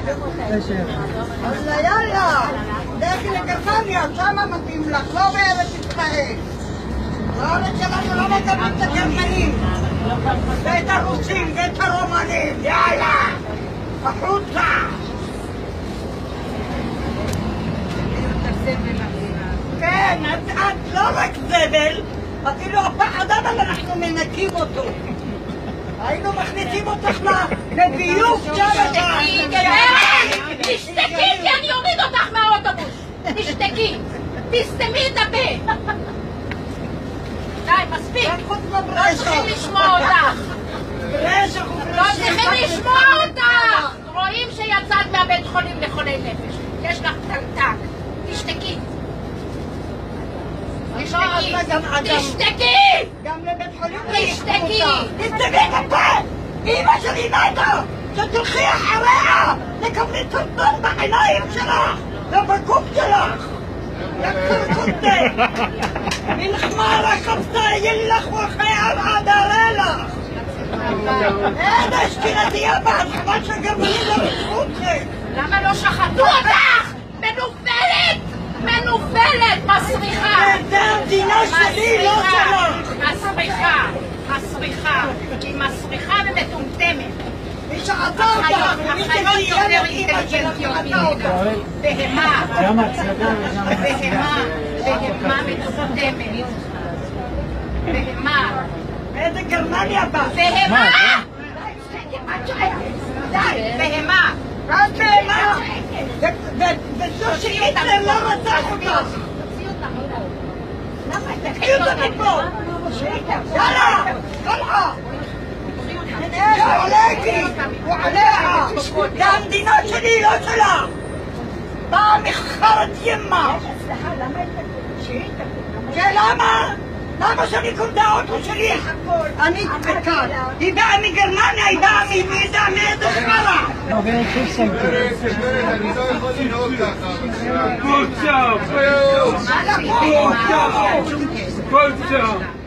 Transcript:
יאללה, יאללה. לכי לגרמניה, שמה מתאים לך, לא בארץ ישראל. בארץ שלנו לא מקבלים את הגרמנים. ואת הרוסים ואת הרומנים. יאללה. החוצה. כן, את לא רק זבל, אפילו הפחד אבל אנחנו מנקים אותו. היינו מכניסים אותך לביוב שם. תשתקי, גברת! תשתקי, כי אני אוריד אותך מהאוטובוס! תשתקי! תסתמי את הפה! די, מספיק! לא צריכים לשמוע אותך! לא צריכים לשמוע אותך! רואים שיצאת מהבית חולים לחולי נפש. יש לך טלטק. תשתקי! תשתקי! תשתקי! גם לבית חולים תשתקי! תסתמי את הפה! אמא שלי מתה! שתלכי אחריה! תקבלי סרטון בעיניים שלך! ובגוף שלך! לקרקוטה! מלחמה רקבתה ילך וחייב עדרה לך! אין אשכנזייה בהתחלה שהגרמנים לא ריצחו אתכם! למה לא שחטו אותך? מנוולת! מנוולת! מסריחה! זה המדינה שלי, לא שלך! מסריחה! מסריחה! היא מסריחה ומטומטמת! מי שעתה אותך! החיות יותר אינטליגנטיות ממנה! בהמה! בהמה! בהמה מטומטמת! בהמה! מאיזה גרמניה בא? בהמה! די! בהמה! רק בהמה! וזו שהיטלר לא רצח אותך! תקחי אותה מפה! יאללה! יאללה! זה עולקי! הוא עליה! זה המדינה שלי, לא שלה! באה מחרת ימה! שלמה? למה שאני קומדה האוטו שלי? אני כאן. היא באה מגרמניה, היא באה מאיזה חרה. אני לא יכול לנהוג ככה. Good job! Good job!